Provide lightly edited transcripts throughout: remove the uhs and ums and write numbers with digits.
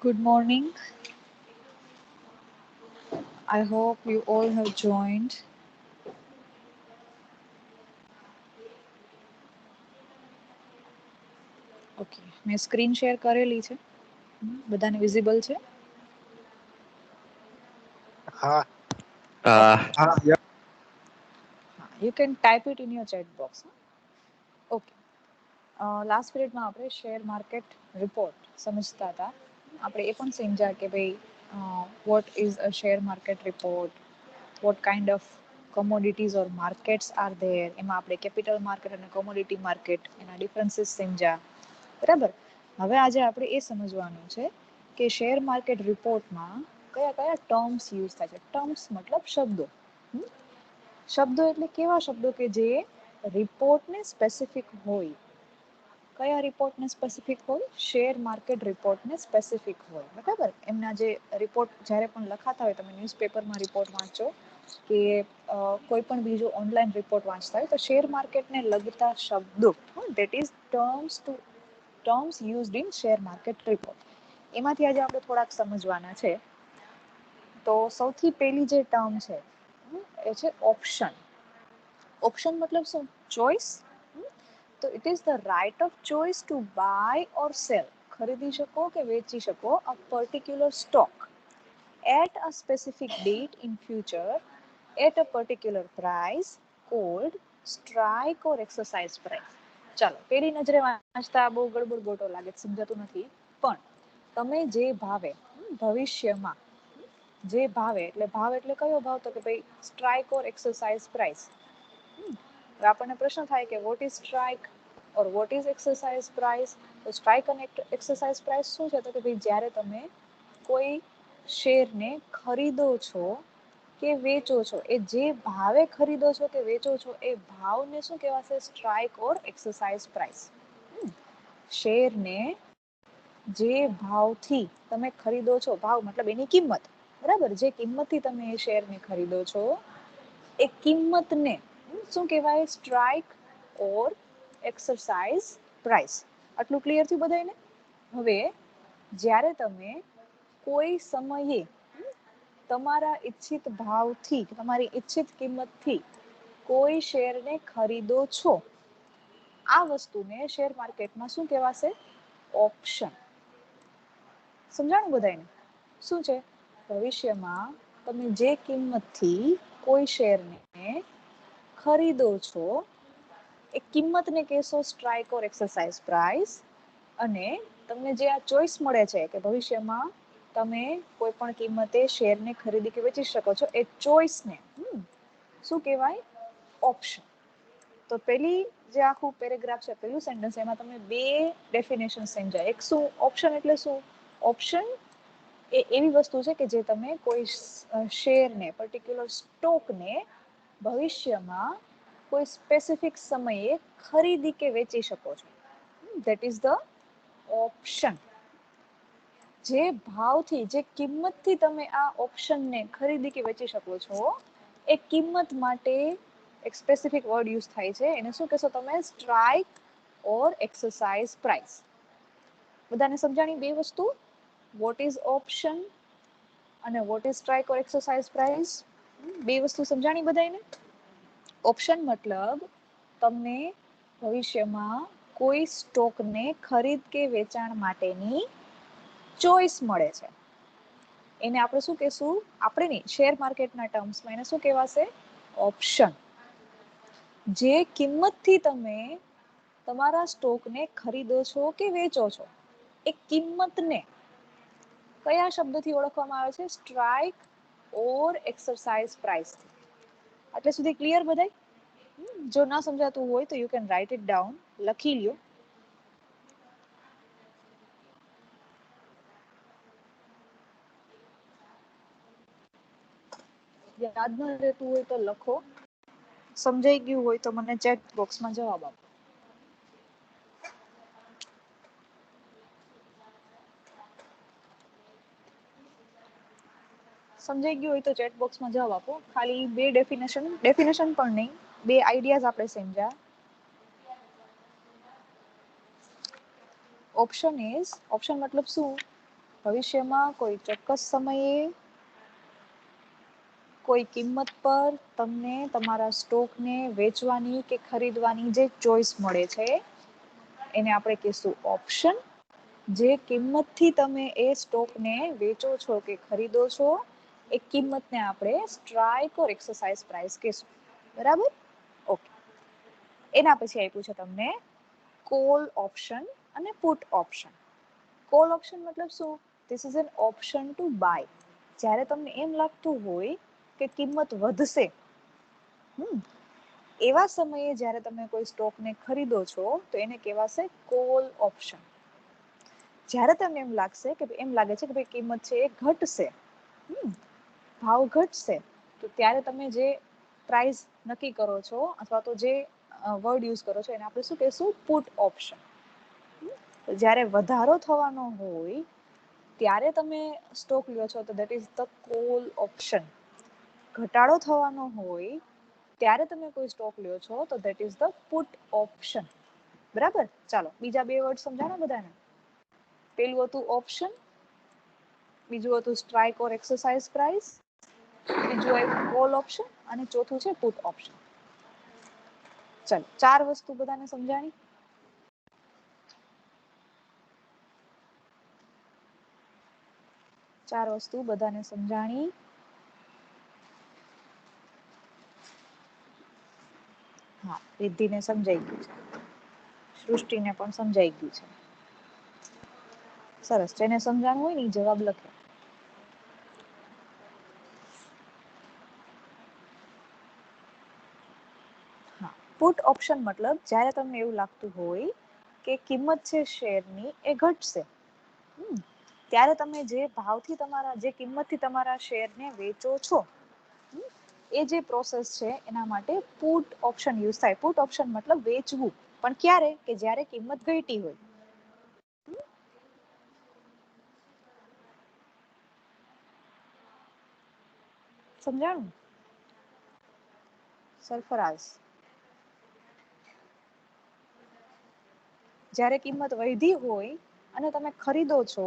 Good morning. I hope you all have joined. Okay, મેં screen share કરેલી છે. બધાને વિઝિબલ છે? હા. Okay. You can type it in your chat box. Okay. Last પીરિયડમાં આપણે શેર માર્કેટ રિપોર્ટ સમજતા હતા. આપણે એ પણ સમજ્યા કે ભાઈ what is a share market report, what kind of commodities or markets are there. એમાં આપણે કેપિટલ માર્કેટ અને કોમોડિટી માર્કેટ એના ડિફરન્સીસ સમજ્યા. બરાબર. હવે આજે આપણે એ સમજવાનું છે કે શેર માર્કેટ રિપોર્ટમાં કયા કયા ટર્મ્સ યુઝ થાય છે. ટર્મ્સ મતલબ શબ્દો. શબ્દો એટલે કેવા શબ્દો કે જે રિપોર્ટને સ્પેસિફિક હોય. કયા રિપોર્ટને સ્પેસિફિક હોય? શેર માર્કેટ રિપોર્ટને સ્પેસિફિક હોય. બરાબર. એમના જે રિપોર્ટ જ્યારે પણ લખાતા હોય, તમે ન્યૂઝપેપરમાં રિપોર્ટ વાંચો કે કોઈ પણ બીજો ઓનલાઈન રિપોર્ટ વાંચતા હોય તો શેર માર્કેટને લગતા શબ્દો, that is terms used in share market report. એમાંથી આજે આપણે થોડાક સમજવાના છે. તો સૌથી પહેલી જે ટર્મ છે એ છે ઓપ્શન. ઓપ્શન મતલબ શું? ચોઇસ. તો it is the right of choice to buy or sell. ખરીદી શકો કે વેચી શકો a particular stock at a specific date in future at a particular price called strike or exercise price. ચાલો, પેલી નજરે વાંચતા બહુ ગડબડ ગોટો લાગે, સમજાતું નથી. પણ તમે જે ભાવે ભવિષ્યમાં જે ભાવે, એટલે ભાવ એટલે કયો ભાવ? તો કે ભાઈ સ્ટ્રાઇક ઓર એક્સરસાઇઝ પ્રાઇસ. આપણને પ્રશ્ન થાય કે what is strike or what is exercise price. તો સ્ટ્રાઇક અને એક્સરસાઇઝ પ્રાઇસ શું છે? તો કે ભાઈ જ્યારે તમે કોઈ શેરને ખરીદો છો કે વેચો છો, એ જે ભાવે ખરીદો છો કે વેચો છો એ ભાવને શું કહેવાશે? Strike or exercise price. શેરને જે ભાવથી તમે ખરીદો છો, ભાવ મતલબ એની કિંમત, બરાબર, જે કિંમતથી તમે એ શેરને ખરીદો છો એ કિંમતને શું કહેવાય? Strike or exercise price. આટલું ક્લિયર થયું બધાને? હવે જ્યારે તમે કોઈ સમયે તમારા ઈચ્છિત ભાવથી, તમારી ઈચ્છિત કિંમતથી કોઈ શેરને ખરીદો છો, આ વસ્તુને શેર માર્કેટમાં શું કહેવાશે? ઓપ્શન. સમજાણું બધાને? શું છે? ભવિષ્યમાં તમે જે કિંમતથી કોઈ શેરને ખરીદો છો એ કિંમતને કહેશો સ્ટ્રાઇક ઓર એક્સરસાઇઝ પ્રાઇસ. અને તમને જે આ ચોઈસ મળે છે કે ભવિષ્યમાં તમે કોઈ પણ કિંમતે શેરને ખરીદી કે વેચી શકો છો, એ ચોઈસને શું કહેવાય? ઓપ્શન. તો પેલી જે આખું પેરેગ્રાફ છે, પેલું સેન્ટેન્સ, એમાં તમે બે ડેફિનેશન સમજાય. એક શું? ઓપ્શન એટલે શું? ઓપ્શન એ એવી વસ્તુ છે કે જે તમે કોઈ શેરને, પર્ટિક્યુલર સ્ટોકને ભવિષ્યમાં કોઈ સ્પેસિફિક સમયે ખરીદી કે વેચી શકો છો. That is the option. જે ભાવથી, જે કિંમતથી તમે આ ઓપ્શનને ખરીદી કે વેચી શકો છો, એ કિંમત માટે એક સ્પેસિફિક વર્ડ યુઝ થાય છે. એને શું કહેશો તમે? Strike or exercise price. બધાને સમજાણી બે વસ્તુ? વોટ ઇઝ ઓપ્શન અને what is strike or exercise price? બે વસ્તુ સમજાણી બધાને? ઓપ્શન મતલબ તમને ભવિષ્યમાં કોઈ સ્ટોકને ખરીદ કે વેચાણ માટેની ચોઈસ મળે છે. એને આપણે શું કહેશું? આપણે નહીં, શેર માર્કેટના ટર્મ્સમાં એને શું કહેવાશે? ઓપ્શન. જે કિંમતથી તમે તમારા સ્ટોકને ખરીદો છો કે વેચો છો, એ કિંમતને કયા શબ્દથી ઓળખવામાં આવે છે? Strike or exercise price. એટલે સુધી ક્લિયર બધાય? જો ના સમજાતું હોય તો you can write it down, લખી લ્યો. યાદ ન રહેતું હોય તો લખો. સમજાઈ ગયું હોય તો મને ચેટ બોક્સમાં જવાબ આપો. સમજાઈ ગયું હોય તો ચેટ બોક્સમાં જવાબ આપો. ખાલી બે ડેફિનેશન પણ નહીં, બે આઈડિયાઝ આપણે સમજ્યા. ઓપ્શન મતલબ શું? ભવિષ્યમાં કોઈ ચોક્કસ સમયે કોઈ કિંમત પર તમને તમારા સ્ટોકને વેચવાની કે ખરીદવાની જે ચોઈસ મળે છે એને આપણે કહીશું ઓપ્શન. જે કિંમતથી તમે એ સ્ટોકને વેચો છો કે ખરીદો છો એ કિંમતને આપણે સ્ટ્રાઇક ઓર એક્સરસાઇઝ પ્રાઇસ કહીશું. બરાબર? ઓકે. એના પછી આપ્યું છે તમને કોલ ઓપ્શન અને પુટ ઓપ્શન. કોલ ઓપ્શન મતલબ શું? This is an option to buy. જ્યારે તમને એમ લાગતું હોય કે કિંમત વધશે, એવા સમયે જ્યારે તમે કોઈ સ્ટોકને ખરીદો છો તો એને કહેવાશે કોલ ઓપ્શન. જ્યારે તમને એમ લાગે છે કે ભાઈ કિંમત છે એ ઘટશે, ભાવ ઘટશે, તો ત્યારે તમે જે પ્રાઇસ નક્કી કરો છો અથવા તો જે વર્ડ યુઝ કરો છો એને આપણે શું કહીશું? Put option. જ્યારે વધારો થવાનો હોય ત્યારે તમે સ્ટોક લ્યો છો તો that is the call option. ઘટાડો થવાનો હોય ત્યારે તમે કોઈ સ્ટોક લ્યો છો તો that is the put option. બરાબર? ચાલો બીજા બે વર્ડ સમજાણા બધાને? પેલું હતું ઓપ્શન, બીજું હતું સ્ટ્રાઇક ઓર એક્સરસાઇઝ પ્રાઇસ, બીજું આવ્યું કોલ ઓપ્શન અને ચોથું છે પુટ ઓપ્શન. ચાલો 4 વસ્તુ બધાને સમજાણી? ચાર વસ્તુ બધાને સમજાણી? હા, રિદ્ધિને સમજાઈ ગયું છે, સૃષ્ટિને પણ સમજાઈ ગયું છે. સરસ. જેને સમજાણું હોય ને એ જવાબ લખે. હા, પુટ ઓપ્શન મતલબ જ્યારે તમને એવું લાગતું હોય કે કિંમત છે શેરની એ ઘટશે, ત્યારે તમે જે ભાવથી જે કિંમતથી તમારા શેરને વેચો છો એ જે પ્રોસેસ છે એના માટે પુટ ઓપ્શન યુઝ થાય. પુટ ઓપ્શન મતલબ વેચવું, પણ ક્યારે? કે જ્યારે કિંમત ઘટી હોય. સમજાણું? સરફરાઝ, જ્યારે કિંમત વધી હોય અને તમે ખરીદો છો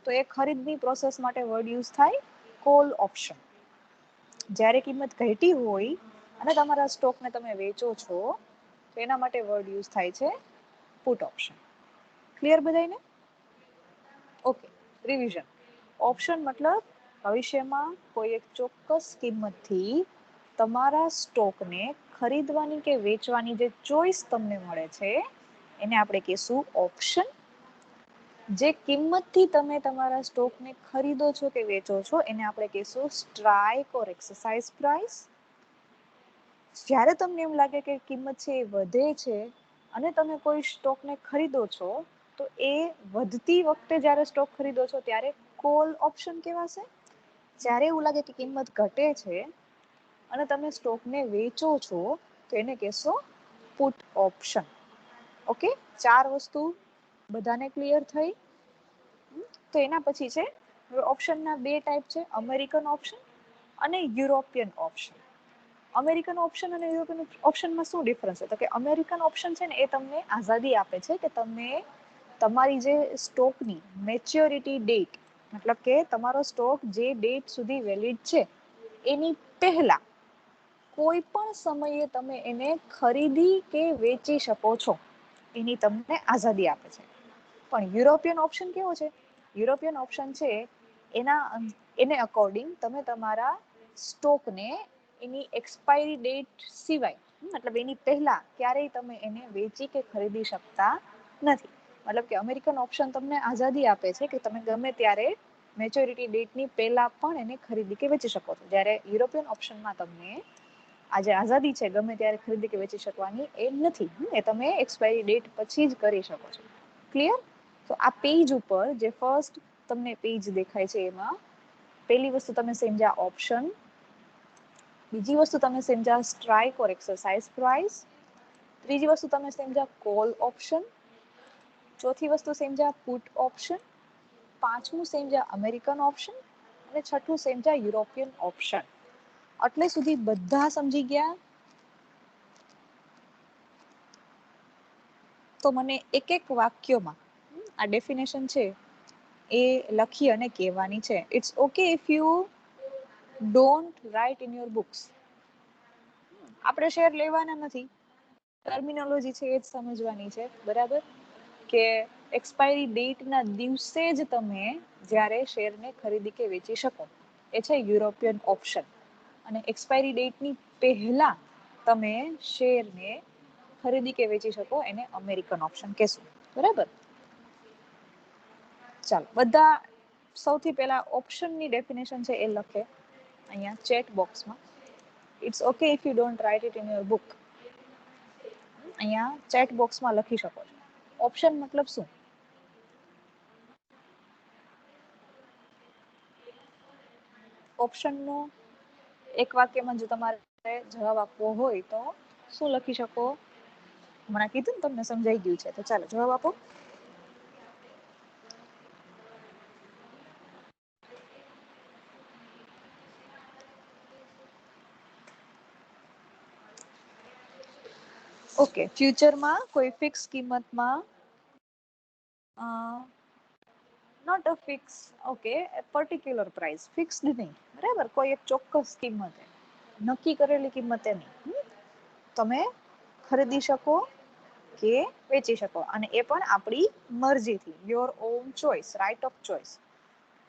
તો એ ખરીદની પ્રોસેસ માટે વર્ડ યુઝ થાય કોલ ઓપ્શન. જ્યારે કિંમત ઘટી હોય અને તમારા સ્ટોકને તમે વેચો છો તો એના માટે વર્ડ યુઝ થાય છે પુટ ઓપ્શન. ક્લિયર બધાને? ઓકે. રિવિઝન. ઓપ્શન મતલબ ભવિષ્યમાં કોઈ એક ચોક્કસ કિંમતથી તમારા સ્ટોકને ખરીદવાની કે વેચવાની જે ચોઈસ તમને મળે છે એને આપણે કહીશું ઓપ્શન. જે કિંમતથી તમે તમારા સ્ટોકને ખરીદો છો કે વેચો છો એને આપણે કહીશું સ્ટ્રાઇક ઓર એક્સરસાઇઝ પ્રાઇસ. જ્યારે તમને એમ લાગે કે કિંમત છે એ વધે છે અને તમે કોઈ સ્ટોકને ખરીદો છો તો એ વધતી વખતે જ્યારે સ્ટોક ખરીદો છો ત્યારે કોલ ઓપ્શન કહેવાશે. જ્યારે એવું લાગે કે કિંમત ઘટે છે અને તમે સ્ટોકને વેચો છો તો એને કહેશો પુટ ઓપ્શન. ઓકે? 4 વસ્તુ બધાને ક્લિયર થઈ? તો એના પછી છે ઓપ્શનના 2 ટાઈપ છે, અમેરિકન ઓપ્શન અને યુરોપિયન ઓપ્શન. અમેરિકન ઓપ્શન અને યુરોપિયન ઓપ્શનમાં શું ડિફરન્સ છે? તો કે અમેરિકન ઓપ્શન છે ને એ તમને આઝાદી આપે છે કે તમે તમારી જે સ્ટોકની મેચ્યોરિટી ડેટ, મતલબ કે તમારો સ્ટોક જે ડેટ સુધી વેલિડ છે એની પહેલા કોઈ પણ સમયે તમે એને ખરીદી કે વેચી શકો છો, એની તમને આઝાદી આપે છે. પણ યુરોપિયન ઓપ્શન કેવો છે? યુરોપિયન ઓપ્શન છે એને અકોર્ડિંગ તમે તમારા સ્ટોકને એની એક્સપાયરી ડેટ સિવાય, મતલબ એની પહેલા ક્યારેય તમે એને વેચી કે ખરીદી શકતા નથી. મતલબ કે અમેરિકન ઓપ્શન તમને આઝાદી આપે છે કે તમે ગમે ત્યારે મેચ્યોરિટી ડેટની પહેલા પણ એને ખરીદી કે વેચી શકો છો. જ્યારે યુરોપિયન ઓપ્શનમાં તમને આ જે આઝાદી છે ગમે ત્યારે ખરીદી કે વેચી શકવાની એ નથી. એ તમે એક્સપાયરી ડેટ પછી જ કરી શકો છો. ક્લિયર? તો આ પેજ ઉપર જે ફર્સ્ટ તમને પેજ દેખાય છે એમાં પહેલી વસ્તુ તમે સમજ્યા ઓપ્શન, બીજી વસ્તુ તમે સમજ્યા સ્ટ્રાઇક ઓર એક્સરસાઇઝ પ્રાઇસ, ત્રીજી વસ્તુ તમે સમજ્યા કોલ ઓપ્શન, ચોથી વસ્તુ સમજ્યા પુટ ઓપ્શન, પાંચમું સમજ્યા અમેરિકન ઓપ્શન અને છઠ્ઠું સમજ્યા યુરોપિયન ઓપ્શન. એટલે સુધી બધા સમજી ગયા? તો મને એક એક વાક્યમાં આ ડેફિનેશન છે એ લખી અને કહેવાની છે. It's okay if you don't write in your books. આપણે શેર લેવાના નથી, ટર્મિનોલોજી છે એ જ સમજવાની છે, બરાબર? કે એક્સપાયરી ડેટના દિવસે જ તમે જ્યારે શેરને ખરીદી કે વેચી શકો, એ છે યુરોપિયન ઓપ્શન. અને એક્સપાયરી ડેટની પહેલા તમે શેરને ખરીદી કે વેચી શકો એને અમેરિકન ઓપ્શન કહેશું, બરાબર? ચાલો, બધા સૌથી પહેલા ઓપ્શનની ડેફિનેશન છે એ લખે અહીંયા ચેટ બોક્સમાં. It's okay if you don't write it in your book. અહીંયા ચેટ બોક્સમાં લખી શકો છો. ઓપ્શન મતલબ શું? ઓપ્શનનો એક વાક્યમાં જો તમારે જવાબ આપવો હોય તો શું લખી શકો? હમણાં કીધું ને તમને સમજાઈ ગયું છે, તો ચાલો જવાબ આપો. ઓકે, ફ્યુચરમાં કોઈ ફિક્સ કિંમતમાં not a fix, okay, particular price, fixed નહીં, બરાબર? કોઈ એક ચોક્કસ કિંમતે, નક્કી કરેલી કિંમતે નહીં, તમે ખરીદી શકો કે વેચી શકો, અને એ પણ આપણી મરજીથી, your own choice, right of choice.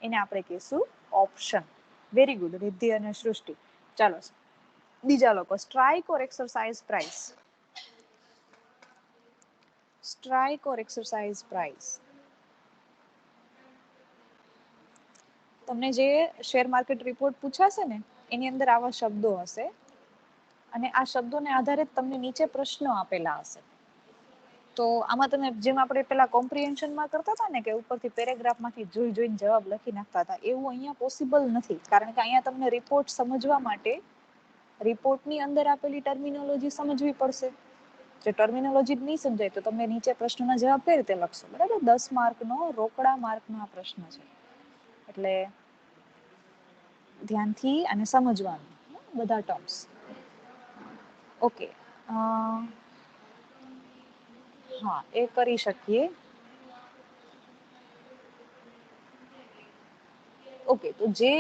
એને આપણે કહીશું ઓપ્શન. વેરી ગુડ રિદ્ધિ અને સૃષ્ટિ. ચાલો બીજા લોકો, strike or exercise price. Strike or exercise price. તમને જે શેર માર્કેટ રિપોર્ટ પૂછાશે ને એની અંદર આવા શબ્દો હશે, અને આ શબ્દોને આધારે તમને નીચે પ્રશ્નો આપેલા હશે. તો આમાં તમે જેમ આપણે પેલા કોમ્પ્રિહેન્શનમાં કરતા હતા ને કે ઉપરથી પેરેગ્રાફમાંથી જોઈને જવાબ લખી નાખતા હતા, એવું અહીંયા પોસિબલ નથી. કારણ કે અહીંયા તમને રિપોર્ટ સમજવા માટે રિપોર્ટની અંદર આપેલી ટર્મિનોલોજી સમજવી પડશે. જો ટર્મિનોલોજી નહીં સમજાય તો તમે નીચે પ્રશ્નના જવાબ કઈ રીતે લખશો, બરાબર? 10 માર્કનો રોકડા માર્કનો આ પ્રશ્ન છે, એટલે ધ્યાનથી અને સમજવાનું બધા ટર્મ્સ. ઓકે, હા, એ કરી શકીએ. ઓકે, તો જે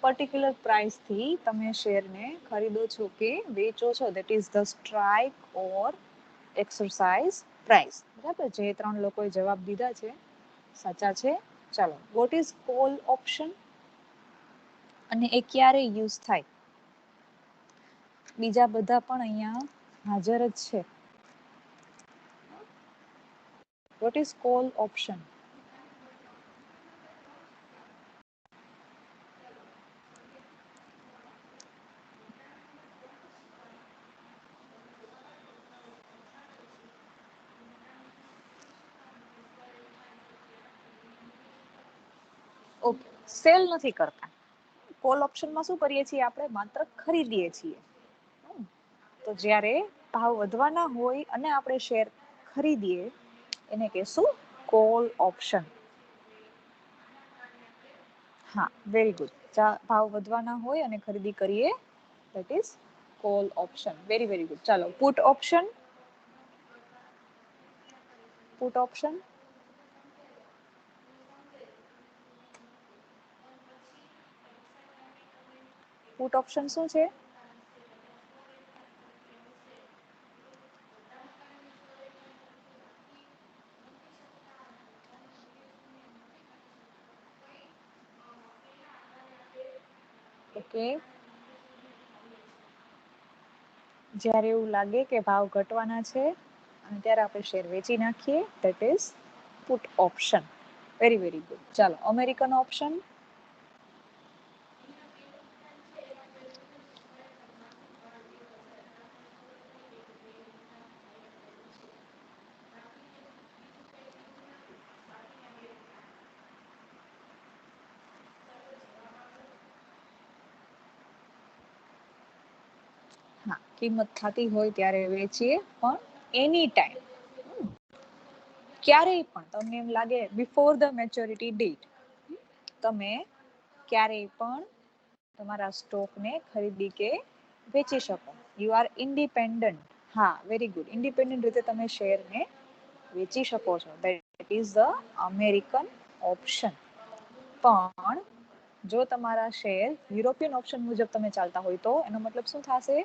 પર્ટિક્યુલર પ્રાઇસથી તમે શેરને ખરીદો છો કે વેચો છો, that is the strike or exercise price, બરાબર? જે 3 લોકોએ જવાબ દીધા છે સાચા છે. ચાલો, વોટ ઇઝ કોલ ઓપ્શન અને એ ક્યારે યુઝ થાય? બીજા બધા પણ અહીંયા હાજર જ છે. What is call option? Okay, cell નથી કરતા. કોલ ઓપ્શનમાં શું કરીએ છીએ? આપણે માત્ર ખરીદીએ છીએ. તો જ્યારે ભાવ વધવાના હોય અને આપણે શેર ખરીદીએ એને કહેશું કોલ ઓપ્શન. હા, વેરી ગુડ. ભાવ વધવાના હોય અને ખરીદી કરીએ, that is call option. Very very good. ચાલો, put option. Put option. Put option શું છે? ઓકે, જ્યારે એવું લાગે કે ભાવ ઘટવાના છે અને ત્યારે આપણે શેર વેચી નાખીએ, that is put option. Very very good. ચાલો, અમેરિકન ઓપ્શન. હા, કિંમત થતી હોય ત્યારે વેચીએ, પણ એની ટાઈમ, ક્યારેય પણ તમને એમ લાગે બિફોર ધ મેચ્યોરિટી ડેટ, તમે ક્યારેય પણ તમારા સ્ટોકને ખરીદી કે વેચી શકો. You are independent. હા, વેરી ગુડ. ઇન્ડિપેન્ડન્ટ રીતે તમે શેરને વેચી શકો છો. That is the American option. પણ જો તમારા શેર યુરોપિયન ઓપ્શન મુજબ તમે ચાલતા હોય તો એનો મતલબ શું થશે?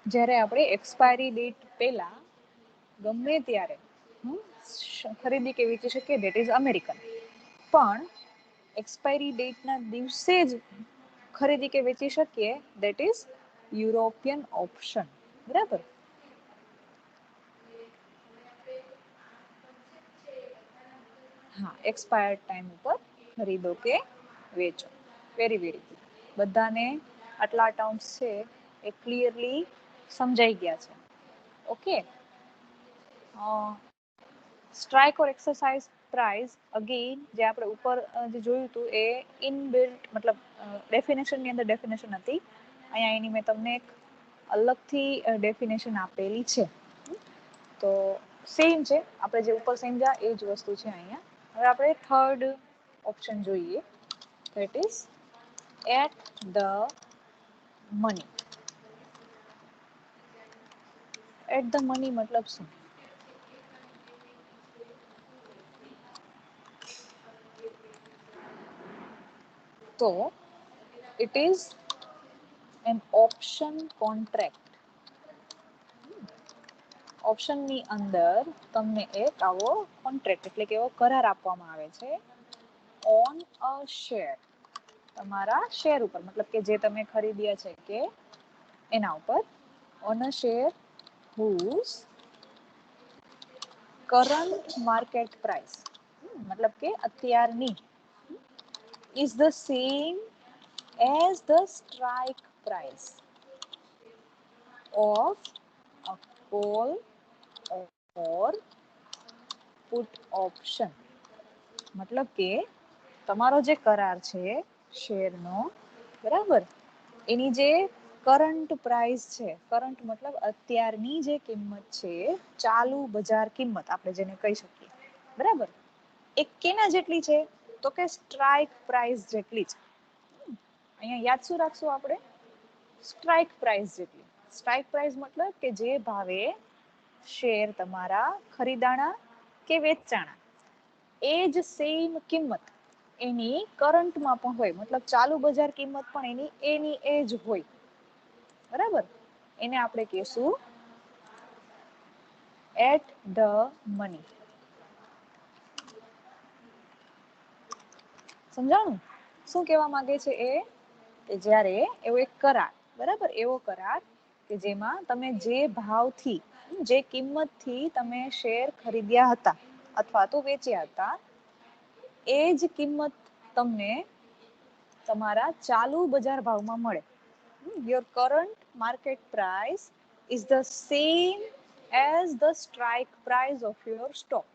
જ્યારે આપણે એક્સપાયરી ડેટ પહેલા ગમે ત્યારે ખરીદી કે વેચી શકીએ, ધેટ ઇઝ અમેરિકન. પણ એક્સપાયરી ડેટના દિવસે જ ખરીદી કે વેચી શકીએ, ધેટ ઇઝ યુરોપિયન ઓપ્શન. બરાબર? હા, એક્સપાયર્ડ ટાઈમ ઉપર ખરીદો કે વેચો. Very very good. બધાને આટલા ટર્મ્સ છે એ ક્લિયરલી સમજાઈ ગયા છે. Okay. Strike or exercise price again જે આપણે ઉપર જે જોયું હતું એ ઇનબિલ્ટ મતલબ ડેફિનેશનની અંદર ડેફિનેશન હતી. અહીંયા એની મેં તમને એક અલગથી ડેફિનેશન આપેલી છે. તો સેમ છે, આપણે જે ઉપર સમજ્યા એ જ વસ્તુ છે અહીંયા. હવે આપણે થર્ડ ઓપ્શન જોઈએ, that is at the money. At the money મતલબ શું? તો it is an option contract. ઓપ્શનની અંદર તમને એક આવો કોન્ટ્રાક્ટ એટલે કે એવો કરાર આપવામાં આવે છે ઓન અ શેર. તમારા શેર ઉપર, મતલબ કે જે તમે ખરીદ્યા છે કે એના ઉપર, on a share whose current market price, મતલબ કે અત્યારની, is the same as the strike price of a call or put option. મતલબ કે તમારો જે કરાર છે શેરનો, બરાબર, એની જે કરંટ પ્રાઇસ છે, કરંટ મતલબ અત્યારની જે કિંમત છે, ચાલુ બજાર કિંમત આપણે જેને કહી શકીએ, બરાબર, એ કેના જેટલી છે? તો કે સ્ટ્રાઇક પ્રાઇસ જેટલી છે. અહીંયા યાદ શું રાખશું આપણે? સ્ટ્રાઇક પ્રાઇસ જેટલી. સ્ટ્રાઇક પ્રાઇસ મતલબ કે જે ભાવે શેર તમારા ખરીદાણા કે વેચાણા, એ જ સેમ કિંમત એની કરંટમાં પણ હોય, મતલબ ચાલુ બજાર કિંમત પણ એની એ જ હોય, બરાબર, એને આપણે કહીશું એટ ધ મની. સમજાણું? શું કહેવા માંગે છે એ? કે જ્યારે એવો એક કરાર, બરાબર, એવો કરાર કે જેમાં તમે જે ભાવથી, જે કિંમતથી તમે શેર ખરીદ્યા હતા અથવા તો વેચ્યા હતા, એ જ કિંમત તમને તમારા ચાલુ બજાર ભાવમાં મળે. Your current market price is the same as the strike price of your stock.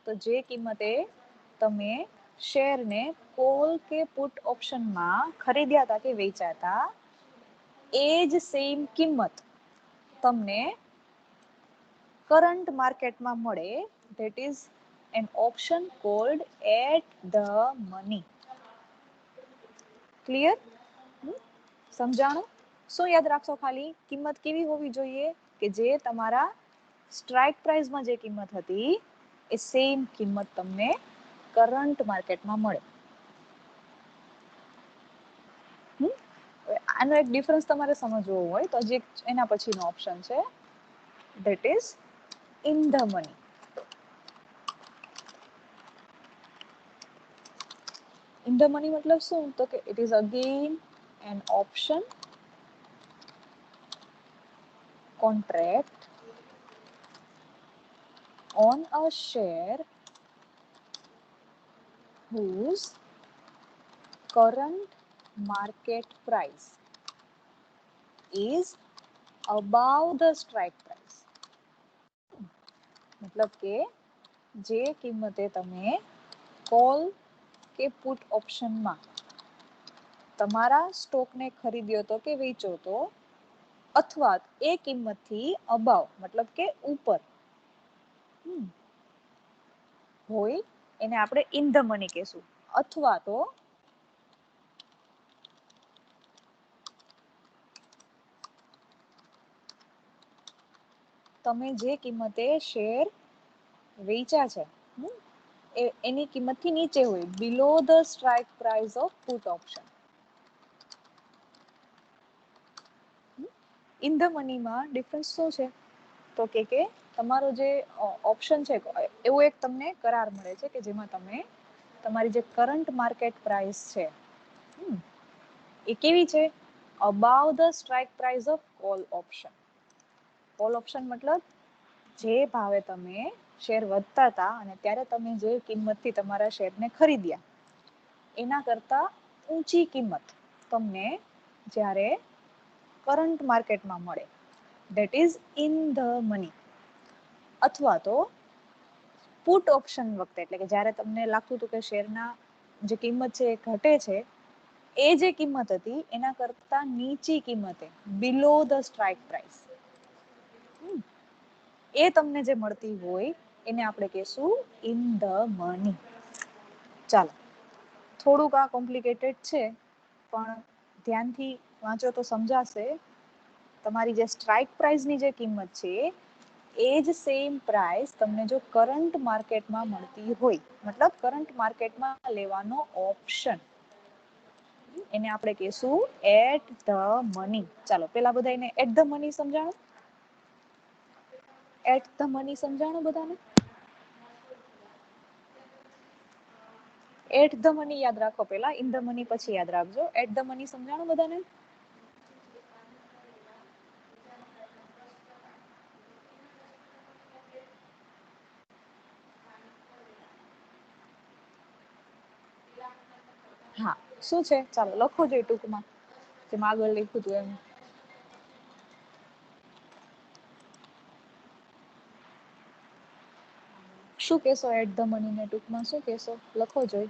તો જે કિંમતે તમે શેરને કોલ કે પુટ ઓપ્શનમાં ખરીદ્યા હતા કે વેચ્યા હતા, એ જ સેમ કિંમત તમને કરંટ માર્કેટમાં મળે, that is an option called at the money. Clear? સમજાણું? શું યાદ રાખશો? ખાલી કિંમત કેવી હોવી જોઈએ? કે જે તમારા સ્ટ્રાઇક પ્રાઇસમાં જે કિંમત હતી એ સેમ કિંમત તમને કરંટ માર્કેટમાં મળે. આનો એક ડિફરન્સ તમારે સમજવો હોય તો જે એના પછીનો ઓપ્શન છે, that is in the money. In the money મતલબ શું? તો કે it is again N option contract on a share whose current market price is above the strike price. મતલબ કે જે કિંમતે તમે કોલ કે પુટ ઓપ્શનમાં તમારા સ્ટોકને ખરીદ્યો તો કે વેચ્યો તો, અથવા એ કિંમતથી અબાવ મતલબ કે ઉપર હોય એને આપણે ઇન ધ મની કહેશું. અથવા તો તમે જે કિંમતે શેર વેચ્યા છે એની કિંમતથી નીચે હોય, below the strike price of put option. In the મનીમાં ડિફરન્સ શું છે? તો કે તમારો જે ઓપ્શન છે એવું એક તમને કરાર મળે છે કે જેમાં તમે તમારી જે કરંટ માર્કેટ પ્રાઇસ છે એ કેવી છે? અબાવ the strike price of call option. Call option મતલબ જે ભાવે તમે શેર વધતા હતા અને ત્યારે તમે જે કિંમતથી તમારા શેરને ખરીદ્યા એના કરતા ઊંચી કિંમત તમને જ્યારે કરંટ માર્કેટમાં મળે, that is in the money. અથવા તો પુટ ઓપ્શન વખતે, એટલે કે જ્યારે તમને લાગતું હતું કે શેરના જે કિંમત છે એ ઘટે છે, એ જે કિંમત હતી એના કરતા નીચી કિંમતે, બિલો ધ સ્ટ્રાઇક પ્રાઇસ, એ તમને જે મળતી હોય એને આપણે કહેશું ઇન ધ મની. ચાલો, થોડુંક આ કોમ્પ્લિકેટેડ છે પણ ધ્યાનથી વાંચો તો સમજાશે. તમારી જે સ્ટ્રાઇક પ્રાઇસની જે કિંમત છે એ જ સેમ પ્રાઇસ તમને જો કરંટ માર્કેટમાં મળતી હોય, મતલબ કરંટ માર્કેટમાં લેવાનો ઓપ્શન, એને આપણે કહેશું એટ ધ મની. ચાલો પેલા બધા એને એટ ધ મની સમજાણું? એટ ધ મની સમજાણું બધાને? એટ ધ મની યાદ રાખો પેલા, ઇન ધ મની પછી યાદ રાખજો. એટ ધ મની સમજાણું બધાને? હા, શું છે? ચાલો લખો જોઈએ ટૂંકમાં, જેમ આગળ લખ્યું હતું એમ. શું કહેશો એટ ધ મની ને ટૂંકમાં શું કહેશો? લખો જોઈ.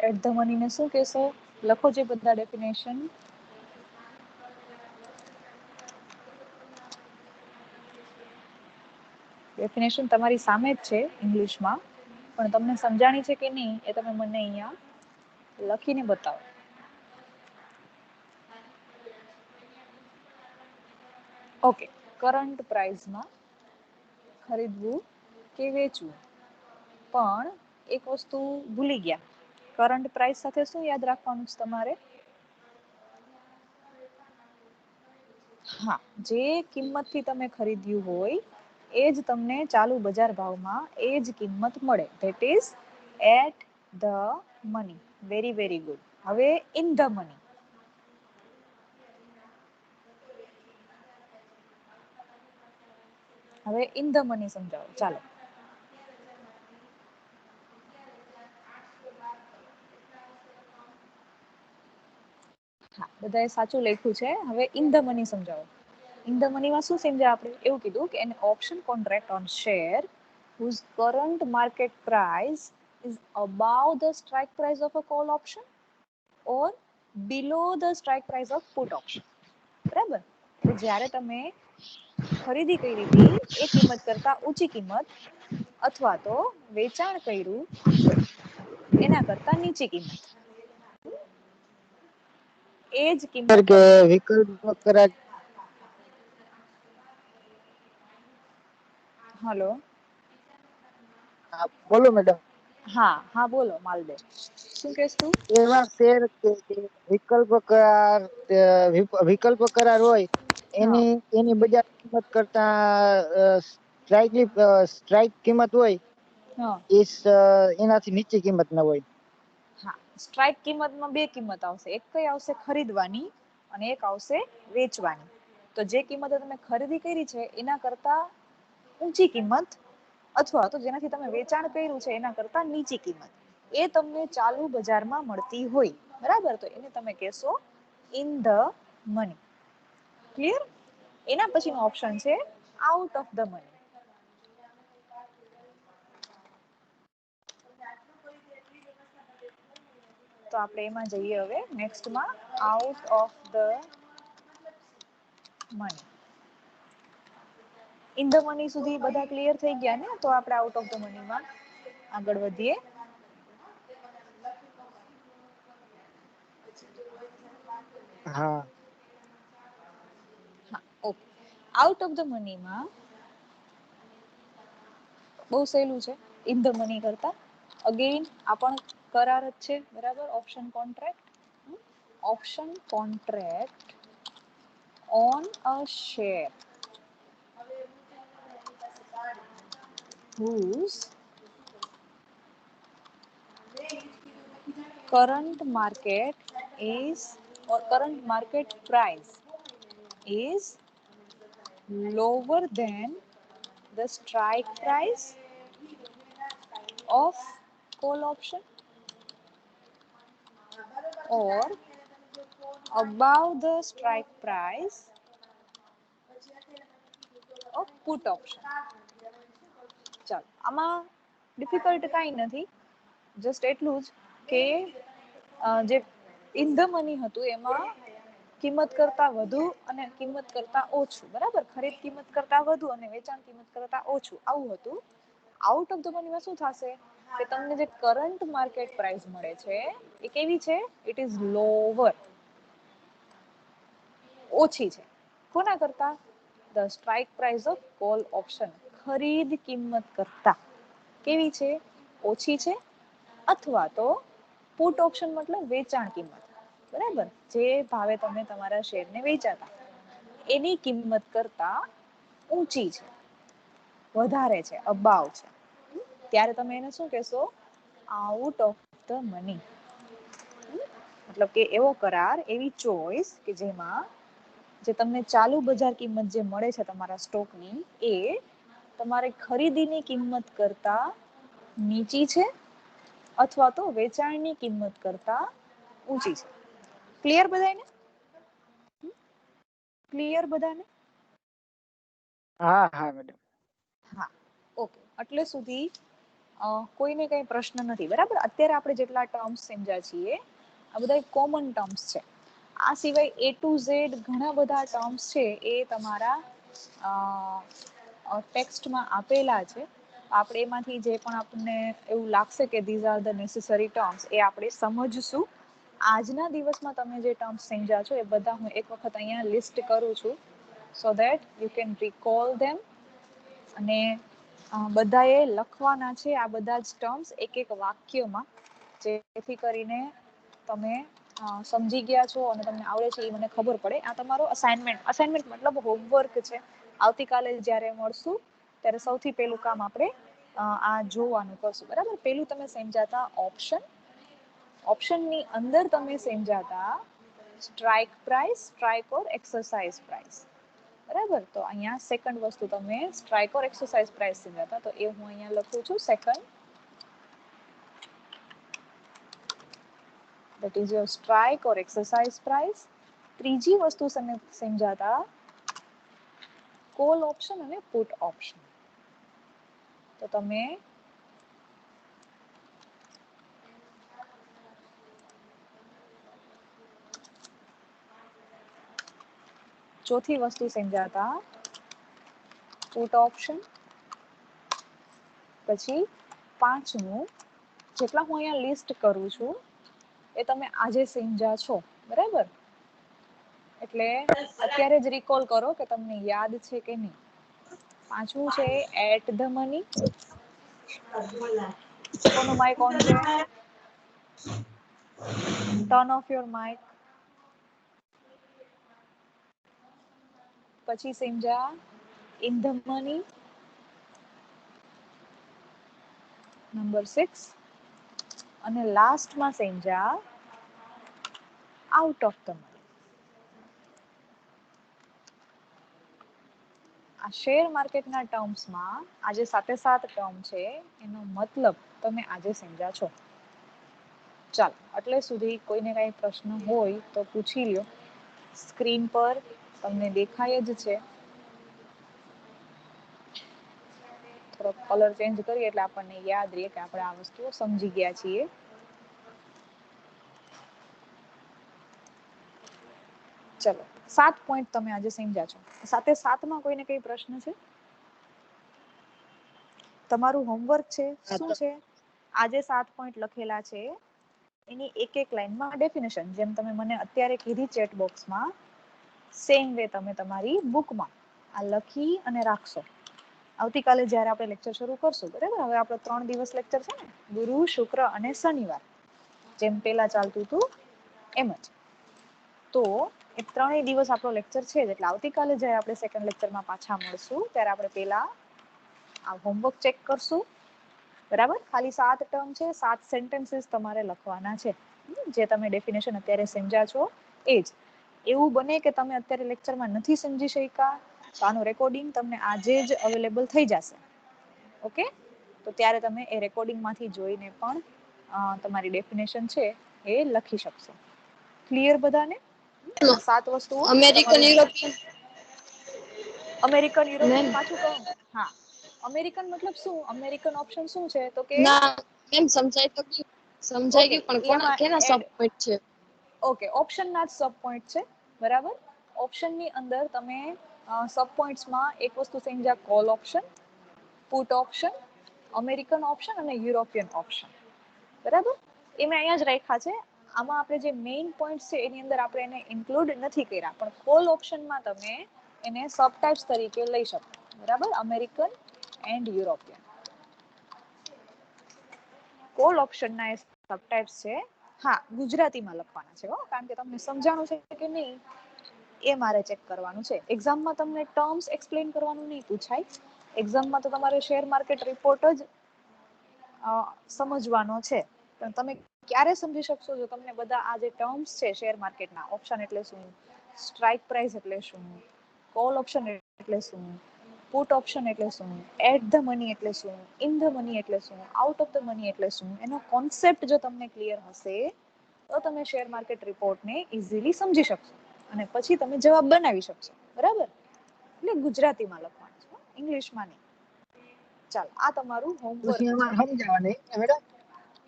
એટ ધ મની ને શું કહેશો? લખો જે બધા ડેફિનેશન. ડેફિનેશન તમારી સામે જ છે ઇંગ્લિશમાં, પણ તમને સમજાણી છે કે નહીં એ તમે મને અહીંયા લખીને બતાવો. ઓકે, કરંટ પ્રાઇસમાં ખરીદવું કે વેચવું. પણ એક વસ્તુ ભૂલી ગયા, કરંટ પ્રાઇસ સાથે શું યાદ રાખવાનું છે તમારે? હા, જે કિંમતથી તમે ખરીદ્યું હોય એ જ તમને ચાલુ બજાર ભાવમાં એ જ કિંમત મળે, that is at the money. Very very good. હવે ઇન ધ મની. હવે ઇન ધ મની સમજાવો. ચાલો. હા, બધાએ સાચું લખ્યું છે. હવે ઇન ધ મની સમજાવો. ઇન ધ મનીમાં શું સમજ્યા આપણે? એવું કીધું કે an option contract on share whose current market price is above the strike price of a call option or below the strike price of put option. બરાબર? તો જ્યારે તમે ખરીદી કરી હતી એ કિંમત કરતા ઊંચી કિંમત અથવા તો વેચાણ કર્યું એના કરતા નીચી કિંમત, એ જ કિંમત કે વિકલ્પ કરાર. હલો, બોલો મેડમ. હા હા બોલો માલબેન, શું કહેશ તું? એવા શેર કે વિકલ્પ કરાર હોય હા એની બજાર કિંમત કરતા સ્ટ્રાઇક કિંમત હોય હા એનાથી નીચી કિંમત ના હોય. હા, સ્ટ્રાઇક કિંમતમાં બે કિંમત આવશે. એક કઈ આવશે? ખરીદવાની, અને એક આવશે વેચવાની. તો જે કિંમતે તમે ખરીદી કરી છે એના કરતા ઊંચી કિંમત અથવા તો જેનાથી તમે વેચાણ કર્યું છે એના કરતા નીચી કિંમત, એ તમને ચાલુ બજારમાં મળતી હોય, બરાબર, તો એને તમે કહેશો ઇન ધ મની. ક્લિયર? એના પછીનો ઓપ્શન છે આઉટ ઓફ ધ મની. તો આપણે એમાં જઈએ હવે નેક્સ્ટમાં, out of the money. In the money સુધી બધા ક્લિયર થઈ ગયા ને? તો આપણે આઉટ ઓફ ધ મનીમાં આગળ વધીએ. હા. હા, ઓકે. આઉટ ઓફ ધ મનીમાં બહુ સહેલું છે ઇન ધ મની કરતા. અગેન આ પણ કરાર જ છે, બરાબર? Option contract. Option contract on a share whose current market is or current market price is lower than the strike price of call option or above the strike price of put option. ચાલો, આમાં difficult કાંઈ નથી, just એટલું જ કે જે in the money હતું એમાં કિંમત કરતા વધુ અને કિંમત કરતા ઓછું, બરાબર? ખરીદ કિંમત કરતા વધુ અને વેચાણ કિંમત કરતા ઓછું, આવું હતું. આઉટ ઓફ ધ મનીમાં શું થશે કે તમને જે કરંટ માર્કેટ પ્રાઇસ મળે છે એ કેવી છે? ઇટ ઇઝ લોવર, ઓછી છે. કોના કરતા? The strike price of call option, ખરીદ કિંમત કરતા કેવી છે? ઓછી છે. અથવા તો પુટ ઓપ્શન મતલબ વેચાણ કિંમત, બરાબર? જે ભાવે તમે તમારા શેરને વેચાતા એની કિંમત કરતા ઊંચી છે, વધારે છે, અબાવ છે. ત્યારે તમે એને શું કહેશો? Out of the money. મતલબ કે એવો કરાર, એવી ચોઈસ કે જેમાં જે તમને ચાલુ બજાર કિંમત જે મળે છે તમારા સ્ટોકની, એ તમારે ખરીદીની કિંમત કરતા નીચી છે અથવા તો વેચાણની કિંમત કરતા ઊંચી છે. ક્લિયર બધાને? ક્લિયર બધાને? હા હા મેડમ. હા, ઓકે. એટલે સુધી કોઈને કઈ પ્રશ્ન નથી, બરાબર? અત્યારે આપણે જેટલા ટર્મ્સ સમજ્યા છીએ આ બધા કોમન ટર્મ્સ છે. આ સિવાય એ ટુ ઝેડ ઘણા બધા ટર્મ્સ છે એ તમારા ટેક્સ્ટમાં આપેલા છે. આપણે એમાંથી જે પણ આપણને એવું લાગશે કે these are the necessary terms, એ આપણે સમજશું. આજના દિવસમાં તમે જે ટર્મ્સ સમજ્યા છો એ બધા હું એક વખત અહીંયા લિસ્ટ કરું છું, so that you can recall them. અને બધાએ લખવાના છે આ બધા જ ટર્મ્સ એક એક વાક્યમાં, જેથી કરીને તમે સમજી ગયા છો અને તમને આવડે છે એ મને ખબર પડે. આ તમારો અસાઇનમેન્ટ મતલબ હોમવર્ક છે. આવતીકાલે જ્યારે મળશું ત્યારે સૌથી પહેલું કામ આપણે આ જોવાનું કરશું, બરાબર? પહેલું તમે સમજાતા ઓપ્શન, ઓપ્શનની અંદર તમે સમજાતા strike price, strike or exercise price, બરાબર? તો અહીંયા સેકન્ડ વસ્તુ તમે સ્ટ્રાઇક ઓર એક્સરસાઇઝ પ્રાઇસ સમજાતા, તો એ હું અહીંયા લખું છું second. that is your strike or exercise price. ત્રીજી વસ્તુ સમજાતા કોલ ઓપ્શન અને પુટ ઓપ્શન, તો તમે ચોથી વસ્તુ સમજાતા પુટ ઓપ્શન. પછી પાંચમું, જેટલા હું અહીંયા લિસ્ટ કરું છું એ તમે આજે સમજ્યા છો, બરાબર? એટલે અત્યારે જ રિકોલ કરો કે તમને યાદ છે કે નહીં. પાંચમું છે એટ ધ મની. કોનું માઇક ઓન છે? Turn off your mic. પછી સમજ્યા ઇન ધ મની, નંબર 6. અને લાસ્ટમાં સમજ્યા આઉટ ઓફ ધ મની. આ શેર માર્કેટના ટર્મ્સમાં આજે 7 ટર્મ છે એનો મતલબ તમે આજે સમજ્યા છો. ચાલો, એટલે સુધી કોઈને કાંઈ પ્રશ્ન હોય તો પૂછી લ્યો. સ્ક્રીન પર તમને દેખાય જ છે. થોડોક કલર ચેન્જ કરીએ એટલે આપણને યાદ રહે કે આપણે આ વસ્તુઓ સમજી ગયા છીએ. ચલો 7 પોઈન્ટ તમે આજે સમજ્યા છો. સાથે 7 માં કોઈને કઈ પ્રશ્ન છે? તમારું હોમવર્ક છે શું છે? આજે 7 પોઈન્ટ લખેલા છે એની એક એક લાઈનમાં ડેફિનેશન, જેમ તમે મને અત્યારે કીધી ચેટ બોક્સમાં, સેમ વે તમે તમારી બુકમાં આ લખી અને રાખશો. આવતીકાલે જ્યારે આપણે લેક્ચર શરૂ કરશું, બરાબર, હવે આપણો 3 દિવસ લેક્ચર છે ને, ગુરુ, શુક્ર અને શનિવાર, જેમ પેલા ચાલતું હતું એમ જ. તો એ 3 દિવસ આપણો લેક્ચર છે, એટલે આવતીકાલે જ્યારે આપણે સેકન્ડ લેક્ચરમાં પાછા મળશું ત્યારે આપણે પેલા આ હોમવર્ક ચેક કરશું, બરાબર. ખાલી 7 ટર્મ છે, 7 સેન્ટેન્સીસ તમારે લખવાના છે, જે તમે ડેફિનેશન અત્યારે સમજ્યા છો એ જ. એવું બને કે તમે અત્યારે લેક્ચરમાં નથી સમજી શક્યા તો આનું રેકોર્ડિંગ તમને આજે જ અવેલેબલ થઈ જશે. ઓકે, તો ત્યારે તમે એ રેકોર્ડિંગમાંથી જોઈને પણ તમારી ડેફિનેશન છે એ લખી શકશો. ક્લિયર બધાને? 7 વસ્તુઓ. American European American European ma'am પાછું કહું? હા, અમેરિકન મતલબ શું? અમેરિકન ઓપ્શન શું છે તો કે ના મેમ સમજાય તો ગયું, સમજાઈ ઓકે, ગયું, પણ કોના એમાં કેના એડ, સબ પોઈન્ટ છે? ઓકે, ઓપ્શનના જ સબ પોઈન્ટ છે, બરાબર. ઓપ્શનની અંદર તમે સબ પોઈન્ટ્સમાં એક વસ્તુ સમજ્યા, call option, put option, American option અને યુરોપિયન ઓપ્શન, બરાબર. એ મેં અહીંયા જ રાખ્યા છે. આમાં આપણે જે મેઇન પોઈન્ટ છે એની અંદર આપણે એને ઇન્ક્લુડ નથી કર્યા, પણ કોલ ઓપ્શનમાં તમે એને સબ ટાઇપ્સ તરીકે લઈ શકો, બરાબર. અમેરિકન એન્ડ યુરોપિયન કોલ ઓપ્શનના એ સબ ટાઇપ્સ છે. હા, ગુજરાતીમાં લખવાના છે, કારણ કે તમને સમજાણું છે કે નહીં એ મારે ચેક કરવાનું છે. એક્ઝામમાં તમને ટર્મ્સ એક્સપ્લેન કરવાનું નહીં પૂછાય. એક્ઝામમાં તો તમારે શેર માર્કેટ રિપોર્ટ જ સમજવાનો છે. પણ તમે ક્યારે સમજી શકશો જો તમને બધા આ જે ટર્મ્સ છે શેર માર્કેટના, ઓપ્શન એટલે શું, સ્ટ્રાઇક પ્રાઇસ એટલે શું, કોલ ઓપ્શન એટલે શું, પુટ ઓપ્શન એટલે શું, એટ ધ મની એટલે શું, ઇન ધ મની એટલે શું, આઉટ ઓફ ધ મની એટલે શું, એનો કોન્સેપ્ટ જો તમને ક્લિયર હશે તો તમે શેર માર્કેટ રિપોર્ટને ઇઝીલી સમજી શકશો અને પછી તમે જવાબ બનાવી શકશો, બરાબર. એટલે ગુજરાતીમાં લખવાનું છે, ઇંગ્લિશમાં નહીં. ચાલો, આ તમારું હોમવર્ક પછી છે. એમાં સમજાવવાની મેડમ.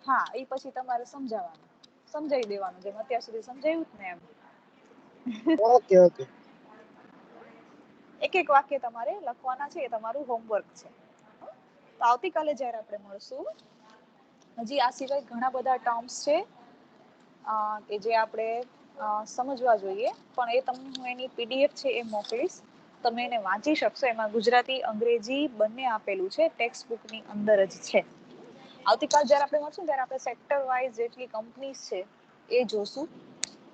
હા, એ પછી તમારે સમજાવવાનું, સમજાવી દેવાનું, જેમ અત્યાર સુધી સમજાવ્યું ને એમ. Okay okay. એક એક વાક્ય તમારે લખવાના છે, એ તમારું હોમવર્ક છે. તો આવતીકાલે જ્યારે આપણે મળશું, હજી આ સિવાય ઘણા બધા ટર્મ્સ છે કે જે આપણે સમજવા જોઈએ, પણ એ તમને હું એની પીડીએફ છે એ મોકલીશ, તમે એને વાંચી શકશો. એમાં ગુજરાતી અંગ્રેજી બંને આપેલું છે, ટેક્સ્ટ બુકની અંદર જ છે. આવતીકાલ જ્યારે આપણે મળશું ત્યારે આપણે સેક્ટર વાઇઝ જેટલી કંપનીઝ છે એ જોશું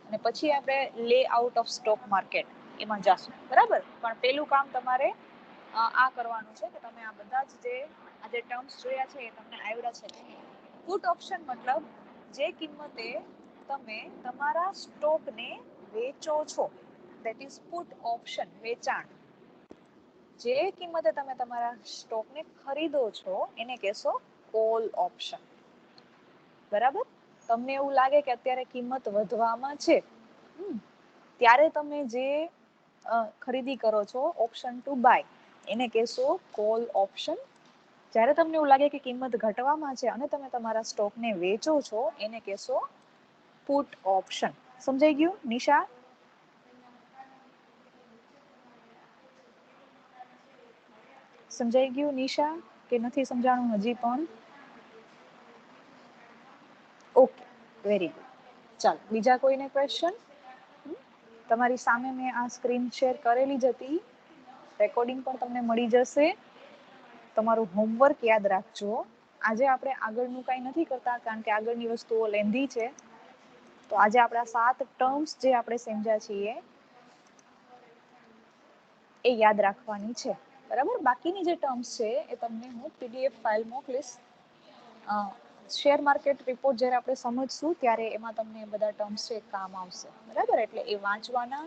અને પછી આપણે લે આઉટ ઓફ સ્ટોક માર્કેટ એમાં જશું, બરાબર. પણ પેલું કામ તમારે આ કરવાનું છે કે તમે આ બધા જ જે આજે ટર્મ્સ જોયા છે એ તમને આવડ્યા છે. પુટ ઓપ્શન મતલબ જે કિંમતે તમે તમારા સ્ટોકને વેચો છો, ધેટ ઇઝ પુટ ઓપ્શન, વેચાણ. જે કિંમતે તમે તમારા સ્ટોકને ખરીદો છો એને કહેશો કોલ ઓપ્શન, બરાબર. તમને એવું લાગે કે અત્યારે કિંમત વધવામાં છે, ત્યારે તમે જે ખરીદી કરો છો ઓપ્શન ટુ બાય, એને કહેશો કોલ ઓપ્શન. જ્યારે તમને એવું લાગે કે કિંમત ઘટવામાં છે અને તમે તમારા સ્ટોકને વેચો છો એને કહેશો પુટ ઓપ્શન. સમજાઈ ગયું નિશા? સમજાઈ ગયું નિશા કે નથી સમજાણું હજી પણ? Okay, very good. ચાલો, બીજા કોઈને ક્વેશ્ચન? તમારી સામે મેં આ સ્ક્રીન શેર કરેલી જ હતી, રેકોર્ડિંગ પણ તમને મળી જશે. તમારું હોમવર્ક યાદ રાખજો. આજે આપણે આગળનું કંઈ નથી કરતા કારણ કે આગળની વસ્તુઓ લેન્ધી છે. તો આજે આપણા 7 ટર્મ્સ જે આપણે સમજ્યા છીએ એ યાદ રાખવાની છે, બરાબર. બાકીની જે ટર્મ્સ છે એ તમને હું પીડીએફ ફાઇલ મોકલીશ. શેર માર્કેટ રિપોર્ટ જ્યારે આપણે સમજશું ત્યારે એમાં તમને બધા ટર્મ્સ છે કામ આવશે, બરાબર. એટલે એ વાંચવાના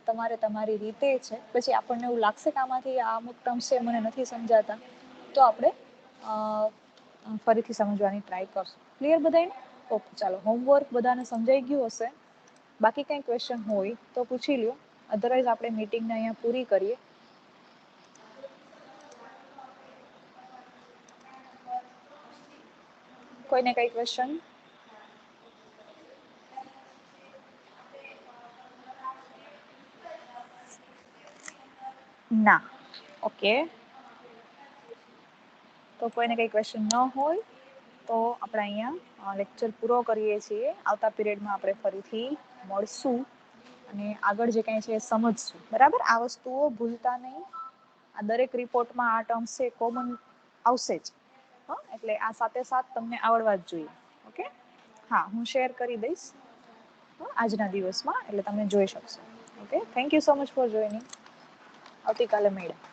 તમારે તમારી રીતે છે. પછી આપણને એવું લાગશે કે આમાંથી આ અમુક ટર્મ્સ છે મને નથી સમજાતા, તો આપણે ફરીથી સમજવાની ટ્રાય કરશું. ક્લિયર બધાને? ઓકે, ચાલો, હોમવર્ક બધાને સમજાઈ ગયું હશે. બાકી કંઈ ક્વેશ્ચન હોય તો પૂછી લ્યો, અધરવાઇઝ આપણે મીટિંગને અહીંયા પૂરી કરીએ. કોઈને કઈ ક્વેશ્ચન? ના. ઓકે, તો કોઈને કઈ ક્વેશ્ચન ન હોય તો આપણે અહીંયા લેક્ચર પૂરો કરીએ છીએ. આવતા પીરિયડમાં આપણે ફરીથી મળશું અને આગળ જે કાંઈ છે એ સમજશું. બરાબર, આ વસ્તુઓ ભૂલતા નહીં. આ દરેક રિપોર્ટમાં આ ટર્મ્સ છે કોમન આવશે જ. એટલે આ સાથે સાથ તમને આવડવા જ જોઈએ. ઓકે, હા, હું શેર કરી દઈશ આજના દિવસમાં, એટલે તમે જોઈ શકશો. Okay, thank you so much for joining. આવતીકાલે મળ્યા.